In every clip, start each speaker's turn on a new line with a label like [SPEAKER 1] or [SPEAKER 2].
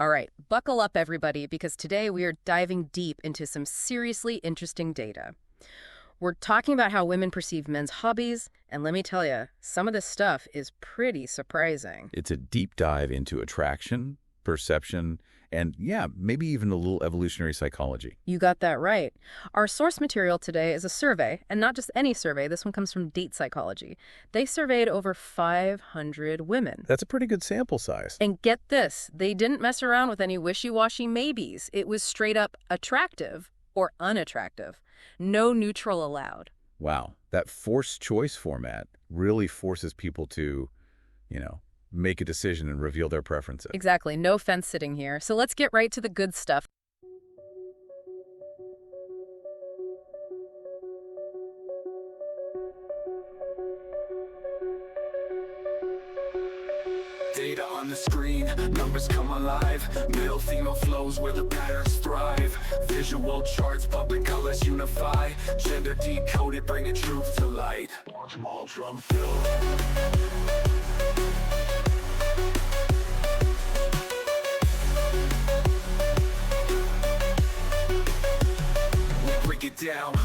[SPEAKER 1] All right, buckle up, everybody, because today we are diving deep into some seriously interesting data. We're talking about how women perceive men's hobbies, and let me tell you, some of this stuff is pretty surprising.
[SPEAKER 2] It's a deep dive into attraction, perception, and yeah, maybe even a little evolutionary psychology.
[SPEAKER 1] You got that right. Our source material today is a survey, and not just any survey. This one comes from DatePsychology. They surveyed over 500 women.
[SPEAKER 2] That's a pretty good sample size.
[SPEAKER 1] And get this, they didn't mess around with any wishy-washy maybes. It was straight up attractive or unattractive. No neutral allowed.
[SPEAKER 2] Wow, that forced choice format really forces people to, make a decision and reveal their preferences.
[SPEAKER 1] Exactly. No fence sitting here. So let's get right to the good stuff.
[SPEAKER 3] Data on the screen, numbers come alive. Male, female flows where the patterns thrive. Visual charts, public colors unify. Gender decoded, bringing truth to light. Small drum fill.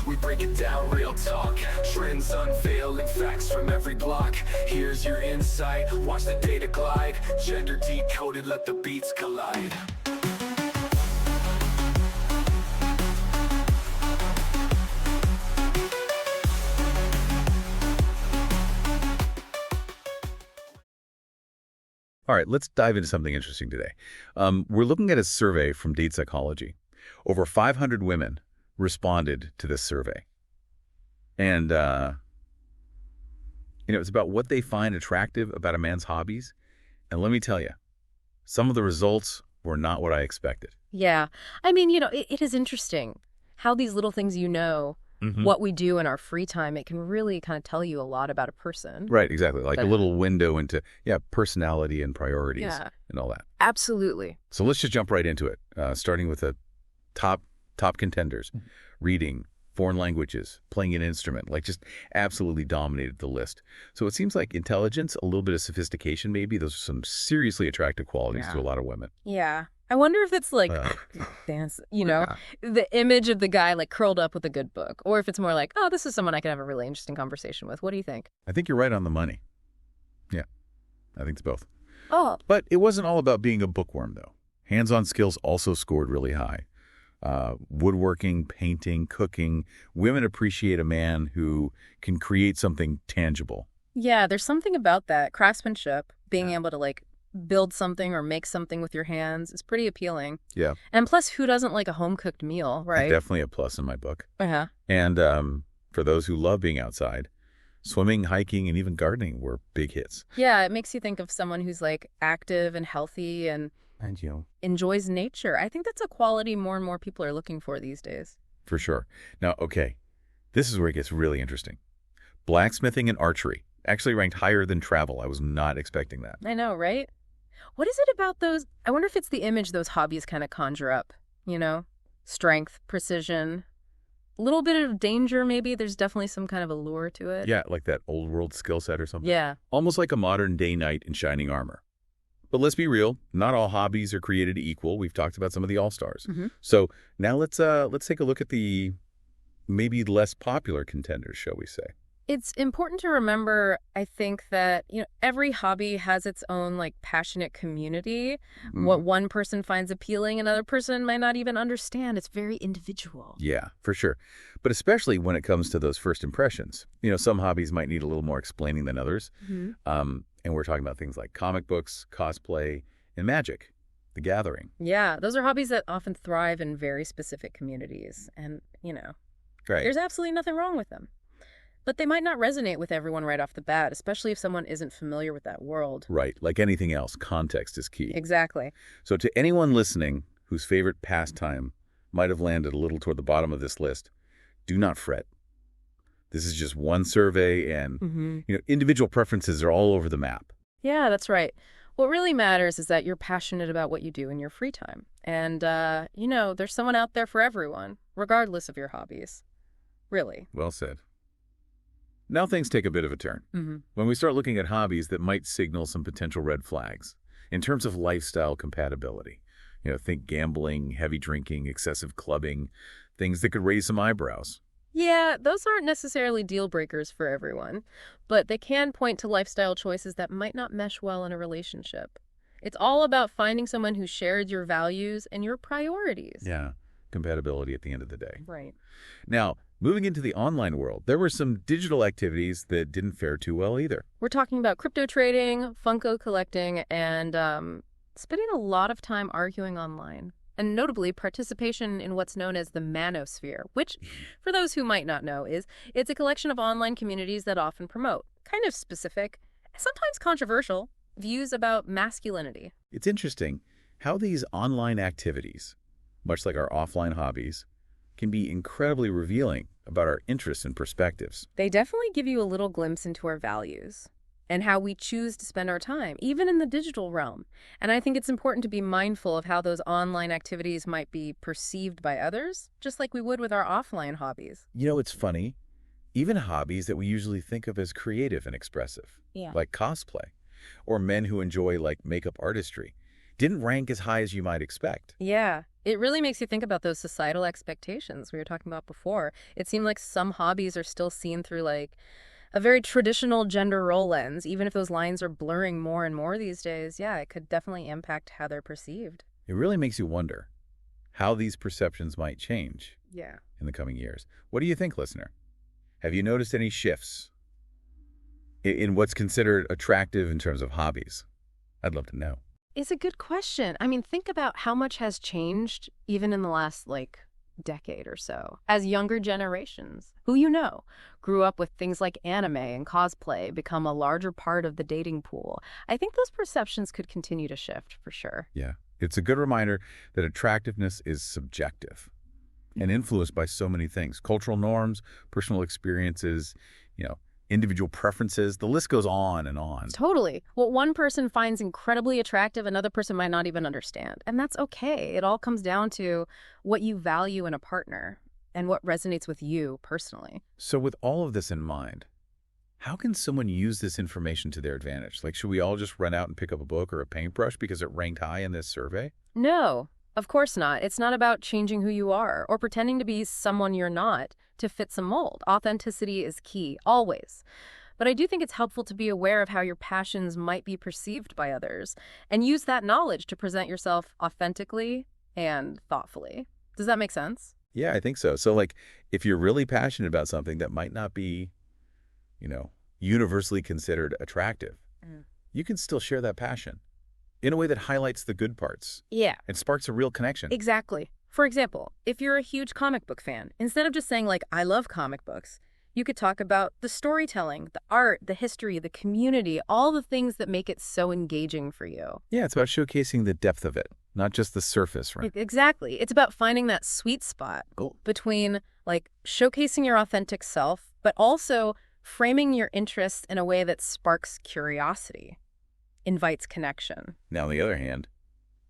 [SPEAKER 3] We break it down, real talk. Trends unveiling facts from every block. Here's your insight, watch the data glide. Gender decoded, let the beats collide.
[SPEAKER 2] All right, let's dive into something interesting today. We're looking at a survey from DatePsychology. Over 500 women responded to this survey. And, it's about what they find attractive about a man's hobbies. And let me tell you, some of the results were not what I expected.
[SPEAKER 1] Yeah. I mean, it is interesting how these little things, what we do in our free time, it can really kind of tell you a lot about a person.
[SPEAKER 2] Right, exactly. Like a little window into, personality and priorities and all that.
[SPEAKER 1] Absolutely.
[SPEAKER 2] So let's just jump right into it, starting with the top contenders. Reading, foreign languages, playing an instrument, just absolutely dominated the list. So it seems like intelligence, a little bit of sophistication maybe, those are some seriously attractive qualities to a lot of women.
[SPEAKER 1] Yeah. I wonder if it's dance, the image of the guy curled up with a good book, or if it's more like, oh, this is someone I can have a really interesting conversation with. What do you think?
[SPEAKER 2] I think you're right on the money. Yeah, I think it's both.
[SPEAKER 1] Oh.
[SPEAKER 2] But it wasn't all about being a bookworm, though. Hands-on skills also scored really high. Woodworking, painting, cooking. Women appreciate a man who can create something tangible.
[SPEAKER 1] Yeah, there's something about that. Craftsmanship, being able to build something or make something with your hands is pretty appealing.
[SPEAKER 2] Yeah.
[SPEAKER 1] And plus, who doesn't like a home-cooked meal, right?
[SPEAKER 2] Definitely a plus in my book.
[SPEAKER 1] Uh-huh.
[SPEAKER 2] And for those who love being outside, swimming, hiking, and even gardening were big hits.
[SPEAKER 1] Yeah, it makes you think of someone who's active and healthy and enjoys nature. I think that's a quality more and more people are looking for these days.
[SPEAKER 2] For sure. Now, okay, this is where it gets really interesting. Blacksmithing and archery actually ranked higher than travel. I was not expecting that.
[SPEAKER 1] I know, right? What is it about those? I wonder if it's the image those hobbies kind of conjure up, Strength, precision, a little bit of danger maybe. There's definitely some kind of allure to it.
[SPEAKER 2] Yeah, like that old world skill set or something.
[SPEAKER 1] Yeah.
[SPEAKER 2] Almost like a modern day knight in shining armor. But let's be real, not all hobbies are created equal. We've talked about some of the all-stars.
[SPEAKER 1] Mm-hmm.
[SPEAKER 2] So now let's take a look at the maybe less popular contenders, shall we say.
[SPEAKER 1] It's important to remember, I think, that, every hobby has its own, passionate community. What one person finds appealing, another person might not even understand. It's very individual.
[SPEAKER 2] Yeah, for sure. But especially when it comes to those first impressions. Some hobbies might need a little more explaining than others.
[SPEAKER 1] Mm-hmm.
[SPEAKER 2] And we're talking about things like comic books, cosplay, and magic, the gathering.
[SPEAKER 1] Yeah, those are hobbies that often thrive in very specific communities. And,
[SPEAKER 2] Right.
[SPEAKER 1] There's absolutely nothing wrong with them. But they might not resonate with everyone right off the bat, especially if someone isn't familiar with that world.
[SPEAKER 2] Right. Like anything else, context is key.
[SPEAKER 1] Exactly.
[SPEAKER 2] So to anyone listening whose favorite pastime might have landed a little toward the bottom of this list, do not fret. This is just one survey, and individual preferences are all over the map.
[SPEAKER 1] Yeah, that's right. What really matters is that you're passionate about what you do in your free time. And, there's someone out there for everyone, regardless of your hobbies. Really.
[SPEAKER 2] Well said. Now things take a bit of a turn.
[SPEAKER 1] Mm-hmm.
[SPEAKER 2] When we start looking at hobbies that might signal some potential red flags in terms of lifestyle compatibility. Think gambling, heavy drinking, excessive clubbing, things that could raise some eyebrows.
[SPEAKER 1] Yeah, those aren't necessarily deal breakers for everyone, but they can point to lifestyle choices that might not mesh well in a relationship. It's all about finding someone who shares your values and your priorities.
[SPEAKER 2] Yeah, compatibility at the end of the day.
[SPEAKER 1] Right.
[SPEAKER 2] Now, moving into the online world, there were some digital activities that didn't fare too well either.
[SPEAKER 1] We're talking about crypto trading, Funko collecting, and spending a lot of time arguing online. And notably, participation in what's known as the manosphere, which, for those who might not know, it's a collection of online communities that often promote kind of specific, sometimes controversial, views about masculinity.
[SPEAKER 2] It's interesting how these online activities, much like our offline hobbies, can be incredibly revealing about our interests and perspectives.
[SPEAKER 1] They definitely give you a little glimpse into our values and how we choose to spend our time, even in the digital realm. And I think it's important to be mindful of how those online activities might be perceived by others, just like we would with our offline hobbies.
[SPEAKER 2] It's funny. Even hobbies that we usually think of as creative and expressive, like cosplay, or men who enjoy makeup artistry, didn't rank as high as you might expect.
[SPEAKER 1] Yeah, it really makes you think about those societal expectations we were talking about before. It seemed like some hobbies are still seen through a very traditional gender role lens. Even if those lines are blurring more and more these days, yeah, it could definitely impact how they're perceived.
[SPEAKER 2] It really makes you wonder how these perceptions might change in the coming years. What do you think, listener? Have you noticed any shifts in what's considered attractive in terms of hobbies? I'd love to know.
[SPEAKER 1] It's a good question. I mean, think about how much has changed even in the last, decade or so, as younger generations, who grew up with things like anime and cosplay become a larger part of the dating pool. I think those perceptions could continue to shift, for sure.
[SPEAKER 2] Yeah, it's a good reminder that attractiveness is subjective and influenced by so many things: cultural norms, personal experiences, individual preferences. The list goes on and on.
[SPEAKER 1] Totally. What one person finds incredibly attractive, another person might not even understand. And that's okay. It all comes down to what you value in a partner and what resonates with you personally.
[SPEAKER 2] So with all of this in mind, how can someone use this information to their advantage? Should we all just run out and pick up a book or a paintbrush because it ranked high in this survey?
[SPEAKER 1] No, of course not. It's not about changing who you are or pretending to be someone you're not to fit some mold. Authenticity is key, always. But I do think it's helpful to be aware of how your passions might be perceived by others and use that knowledge to present yourself authentically and thoughtfully. Does that make sense?
[SPEAKER 2] Yeah, I think so. So, if you're really passionate about something that might not be, universally considered attractive, you can still share that passion in a way that highlights the good parts.
[SPEAKER 1] Yeah.
[SPEAKER 2] And sparks a real connection.
[SPEAKER 1] Exactly. For example, if you're a huge comic book fan, instead of just saying, I love comic books, you could talk about the storytelling, the art, the history, the community, all the things that make it so engaging for you.
[SPEAKER 2] Yeah, it's about showcasing the depth of it, not just the surface, right?
[SPEAKER 1] Exactly. It's about finding that sweet spot between, showcasing your authentic self, but also framing your interests in a way that sparks curiosity, invites connection.
[SPEAKER 2] Now, on the other hand,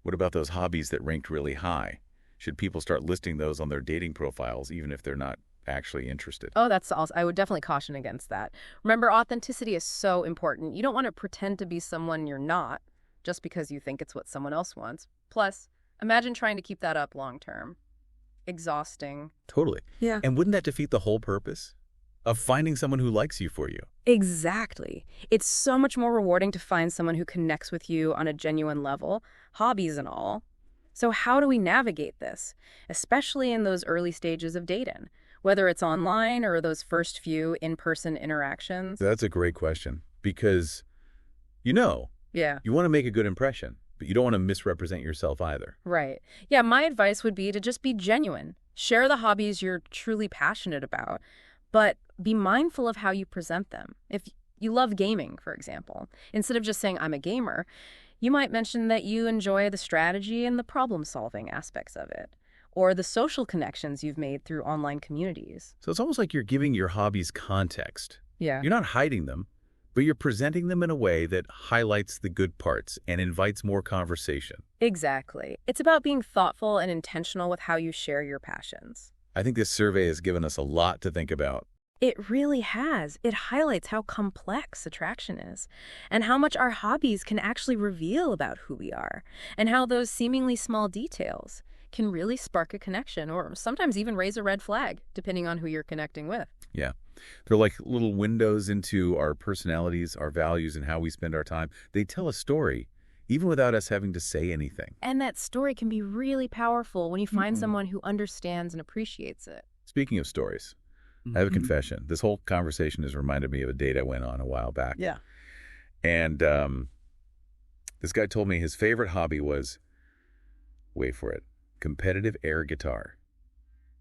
[SPEAKER 2] what about those hobbies that ranked really high? Should people start listing those on their dating profiles, even if they're not actually interested?
[SPEAKER 1] Oh, that's also, I would definitely caution against that. Remember, authenticity is so important. You don't want to pretend to be someone you're not just because you think it's what someone else wants. Plus, imagine trying to keep that up long term. Exhausting.
[SPEAKER 2] Totally.
[SPEAKER 1] Yeah.
[SPEAKER 2] And wouldn't that defeat the whole purpose of finding someone who likes you for you?
[SPEAKER 1] Exactly. It's so much more rewarding to find someone who connects with you on a genuine level, hobbies and all. So how do we navigate this, especially in those early stages of dating, whether it's online or those first few in-person interactions?
[SPEAKER 2] That's a great question because, you want to make a good impression, but you don't want to misrepresent yourself either.
[SPEAKER 1] Right. Yeah, my advice would be to just be genuine. Share the hobbies you're truly passionate about, but be mindful of how you present them. If you love gaming, for example, instead of just saying, I'm a gamer, you might mention that you enjoy the strategy and the problem-solving aspects of it, or the social connections you've made through online communities.
[SPEAKER 2] So it's almost like you're giving your hobbies context.
[SPEAKER 1] Yeah.
[SPEAKER 2] You're not hiding them, but you're presenting them in a way that highlights the good parts and invites more conversation.
[SPEAKER 1] Exactly. It's about being thoughtful and intentional with how you share your passions.
[SPEAKER 2] I think this survey has given us a lot to think about.
[SPEAKER 1] It really has. It highlights how complex attraction is, and how much our hobbies can actually reveal about who we are, and how those seemingly small details can really spark a connection, or sometimes even raise a red flag, depending on who you're connecting with.
[SPEAKER 2] Yeah. They're like little windows into our personalities, our values, and how we spend our time. They tell a story, even without us having to say anything.
[SPEAKER 1] And that story can be really powerful when you find someone who understands and appreciates it.
[SPEAKER 2] Speaking of stories, I have a confession. This whole conversation has reminded me of a date I went on a while back.
[SPEAKER 1] Yeah.
[SPEAKER 2] And this guy told me his favorite hobby was, wait for it, competitive air guitar.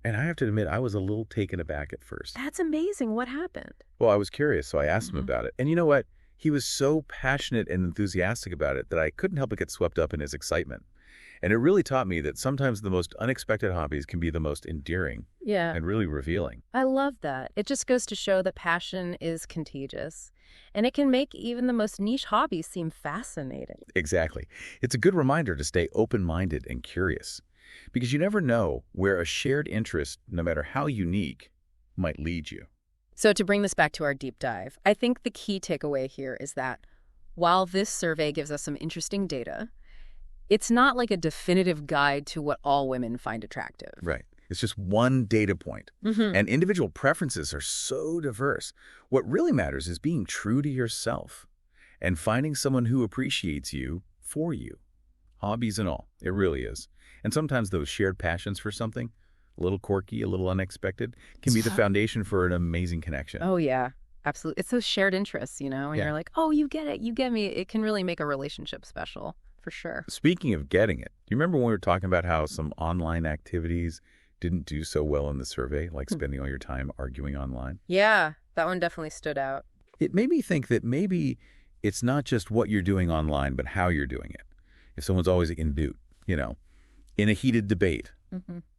[SPEAKER 2] And I have to admit, I was a little taken aback at first.
[SPEAKER 1] That's amazing. What happened?
[SPEAKER 2] Well, I was curious, so I asked him about it. And you know what? He was so passionate and enthusiastic about it that I couldn't help but get swept up in his excitement. And it really taught me that sometimes the most unexpected hobbies can be the most endearing
[SPEAKER 1] Yeah.
[SPEAKER 2] and really revealing.
[SPEAKER 1] I love that. It just goes to show that passion is contagious, and it can make even the most niche hobbies seem fascinating.
[SPEAKER 2] Exactly. It's a good reminder to stay open-minded and curious, because you never know where a shared interest, no matter how unique, might lead you.
[SPEAKER 1] So to bring this back to our deep dive, I think the key takeaway here is that while this survey gives us some interesting data, it's not like a definitive guide to what all women find attractive.
[SPEAKER 2] Right. It's just one data point. And individual preferences are so diverse. What really matters is being true to yourself and finding someone who appreciates you for you. Hobbies and all. It really is. And sometimes those shared passions for something, a little quirky, a little unexpected, can be the foundation for an amazing connection.
[SPEAKER 1] Oh, yeah. Absolutely. It's those shared interests, and you're like, oh, you get it, you get me. It can really make a relationship special, for sure.
[SPEAKER 2] Speaking of getting it, do you remember when we were talking about how some online activities didn't do so well in the survey, like spending all your time arguing online?
[SPEAKER 1] Yeah, that one definitely stood out.
[SPEAKER 2] It made me think that maybe it's not just what you're doing online, but how you're doing it. If someone's always in boot, in a heated debate,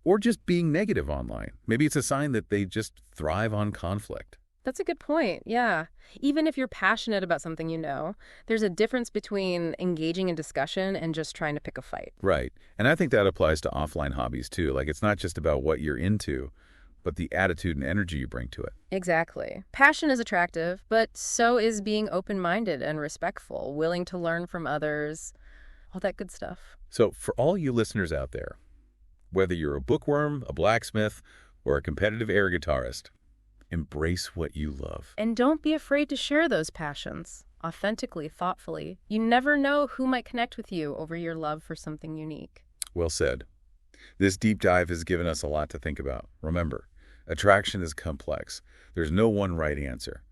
[SPEAKER 2] or just being negative online, maybe it's a sign that they just thrive on conflict.
[SPEAKER 1] That's a good point, yeah. Even if you're passionate about something there's a difference between engaging in discussion and just trying to pick a fight.
[SPEAKER 2] Right. And I think that applies to offline hobbies too. Like, it's not just about what you're into, but the attitude and energy you bring to it.
[SPEAKER 1] Exactly. Passion is attractive, but so is being open-minded and respectful, willing to learn from others, all that good stuff.
[SPEAKER 2] So for all you listeners out there, whether you're a bookworm, a blacksmith, or a competitive air guitarist, embrace what you love.
[SPEAKER 1] And don't be afraid to share those passions, authentically, thoughtfully. You never know who might connect with you over your love for something unique.
[SPEAKER 2] Well said. This deep dive has given us a lot to think about. Remember, attraction is complex. There's no one right answer.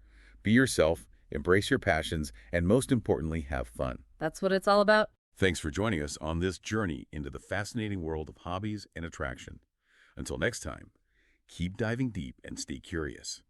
[SPEAKER 2] Be yourself, embrace your passions, and most importantly, have fun.
[SPEAKER 1] That's what it's all about.
[SPEAKER 2] Thanks for joining us on this journey into the fascinating world of hobbies and attraction. Until next time, keep diving deep and stay curious.